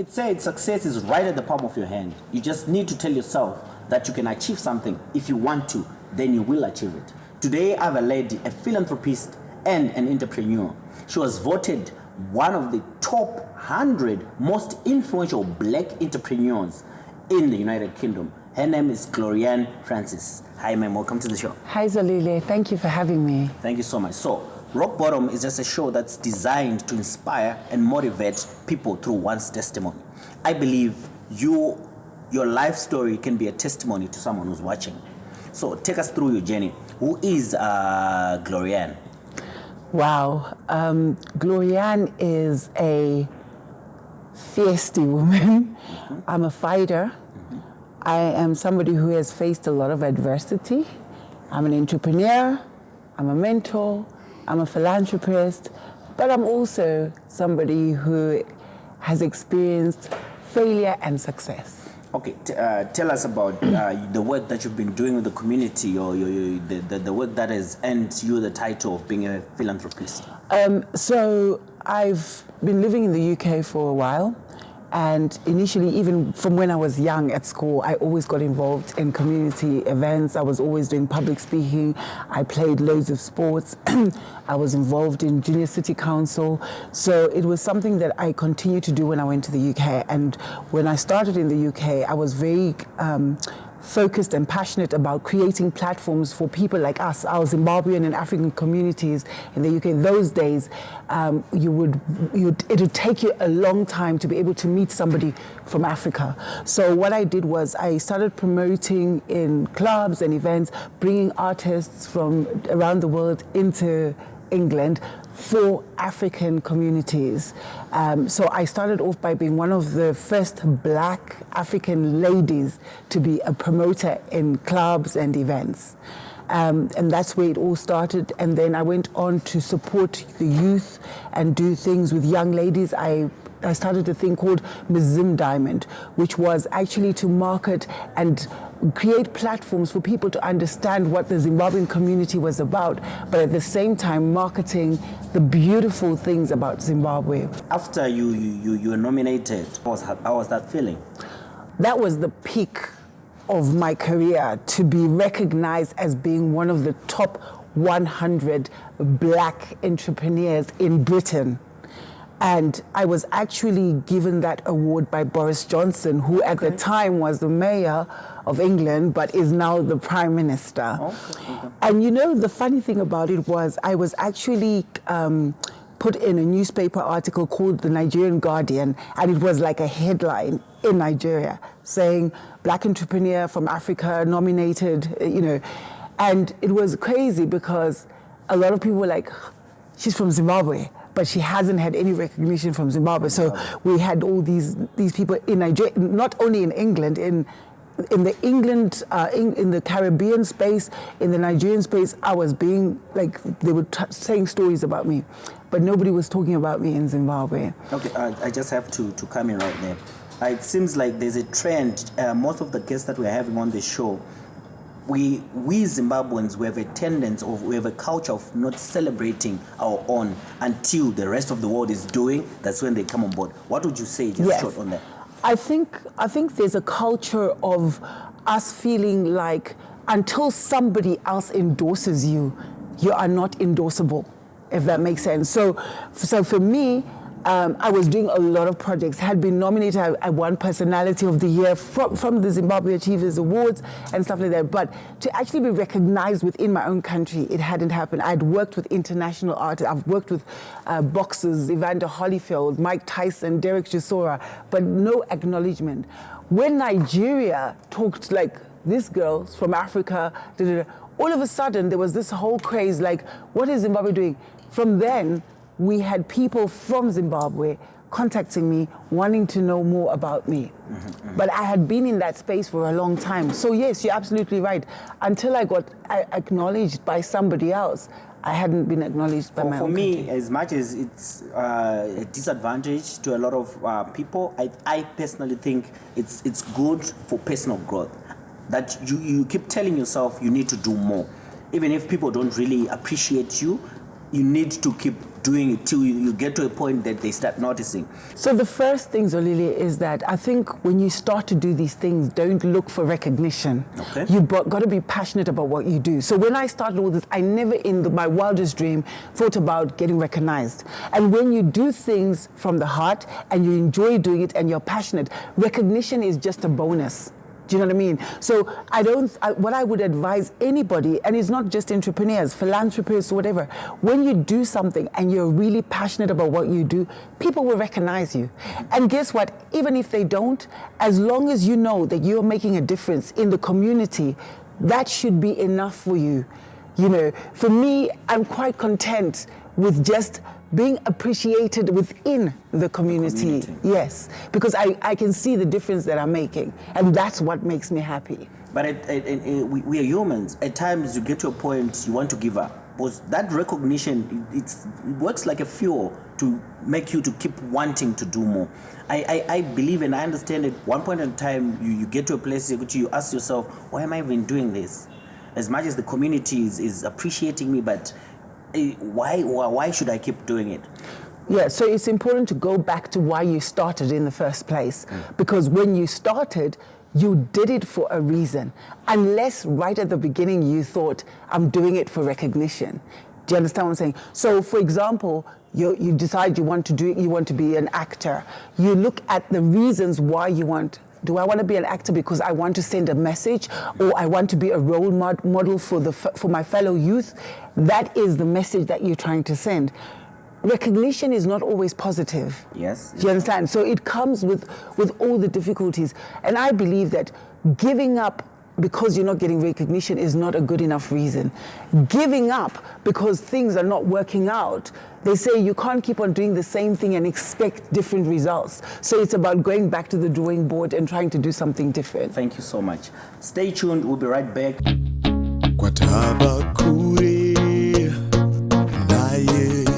It said success is right at the palm of your hand. You just need to tell yourself that you can achieve something. If you want to, then you will achieve it. Today, I have a lady, a philanthropist and an entrepreneur. She was voted one of the top 100 most influential black entrepreneurs in the United Kingdom. Her name is GLORRIANE Francis. Hi, ma'am. Welcome to the show. Hi, Zolile. Thank you for having me. Thank you so much. So, Rock Bottom is just a show that's designed to inspire and motivate people through one's testimony. I believe your life story can be a testimony to someone who's watching. So, take us through your journey. Who is GLORRIANE? Wow. GLORRIANE is a feisty woman. I'm a fighter. I am somebody who has faced a lot of adversity. I'm an entrepreneur. I'm a mentor. I'm a philanthropist. But I'm also somebody who has experienced failure and success. Okay, tell us about the work that you've been doing with the community, or the work that has earned you the title of being a philanthropist. So I've been living in the UK for a while, and initially, even from when I was young at school, I always got involved in community events. I was always doing public speaking. I played loads of sports. I was involved in Junior City Council. So it was something that I continued to do when I went to the UK. And when I started in the UK, I was very focused and passionate about creating platforms for people like us, our Zimbabwean and African communities in the UK. Those days, it would take you a long time to be able to meet somebody from Africa. So what I did was I started promoting in clubs and events, bringing artists from around the world into England for African communities. So I started off by being one of the first black African ladies to be a promoter in clubs and events. And that's where it all started. And then I went on to support the youth and do things with young ladies. I started a thing called Miss Zim Diamond, which was actually to market and create platforms for people to understand what the Zimbabwean community was about, but at the same time marketing the beautiful things about Zimbabwe. After you were nominated, how was that feeling? That was the peak of my career, to be recognized as being one of the top 100 black entrepreneurs in Britain. And I was actually given that award by Boris Johnson, who at the time was the mayor of England, but is now the Prime Minister. Okay. And you know, the funny thing about it was I was actually put in a newspaper article called The Nigerian Guardian, and it was like a headline in Nigeria saying, black entrepreneur from Africa nominated, you know. And it was crazy because a lot of people were like, she's from Zimbabwe, but she hasn't had any recognition from Zimbabwe. So we had all these people in Nigeria, not only in England, in the England, in the Caribbean space, in the Nigerian space, I was being, like, they were saying stories about me, but nobody was talking about me in Zimbabwe. Okay, I just have to come in right there. It seems like there's a trend, most of the guests that we're having on the show, we Zimbabweans, we have a tendency, or we have a culture of not celebrating our own until the rest of the world is doing. That's when they come on board. What would you say, just short on that? I think there's a culture of us feeling like until somebody else endorses you, you are not endorsable, if that makes sense. So for me, I was doing a lot of projects, had been nominated. I won Personality of the Year from the Zimbabwe Achievers Awards and stuff like that. But to actually be recognized within my own country, it hadn't happened. I'd worked with international artists. I've worked with boxers, Evander Holyfield, Mike Tyson, Derek Chisora, but no acknowledgement. When Nigeria talked like, this girl's from Africa, all of a sudden there was this whole craze, like, what is Zimbabwe doing? From then, we had people from Zimbabwe contacting me, wanting to know more about me. But I had been in that space for a long time. So yes, you're absolutely right. Until I got acknowledged by somebody else, I hadn't been acknowledged by my own country. For me, as much as it's a disadvantage to a lot of people, I personally think it's good for personal growth. That you keep telling yourself you need to do more. Even if people don't really appreciate you, you need to keep doing it till you get to a point that they start noticing? So the first thing, Zolile, is that I think when you start to do these things, don't look for recognition. Okay. You've got to be passionate about what you do. So when I started all this, I never in my wildest dream thought about getting recognized. And when you do things from the heart and you enjoy doing it and you're passionate, recognition is just a bonus. Do you know what I mean? So what I would advise anybody, and it's not just entrepreneurs, philanthropists, whatever, when you do something and you're really passionate about what you do, people will recognize you. And guess what? Even if they don't, as long as you know that you're making a difference in the community, that should be enough for you. You know, for me, I'm quite content with just being appreciated within the community. Yes, because I can see the difference that I'm making, and that's what makes me happy. But we are humans. At times you get to a point you want to give up. Because that recognition, it works like a fuel to make you to keep wanting to do more. I believe and I understand at one point in time, you get to a place you ask yourself, why am I even doing this? As much as the community is appreciating me, but why should I keep doing it? Yeah, so it's important to go back to why you started in the first place. Because when you started, you did it for a reason. Unless right at the beginning you thought, I'm doing it for recognition. Do you understand what I'm saying? So for example, you decide you want to be an actor. You look at the reasons why you want. Do I want to be an actor because I want to send a message, or I want to be a role model for my fellow youth? That is the message that you're trying to send. Recognition is not always positive. Yes. Do you understand? So it comes with all the difficulties. And I believe that giving up because you're not getting recognition is not a good enough reason. Giving up because things are not working out, they say you can't keep on doing the same thing and expect different results. So it's about going back to the drawing board and trying to do something different. Thank you so much. Stay tuned. We'll be right back. Kwataba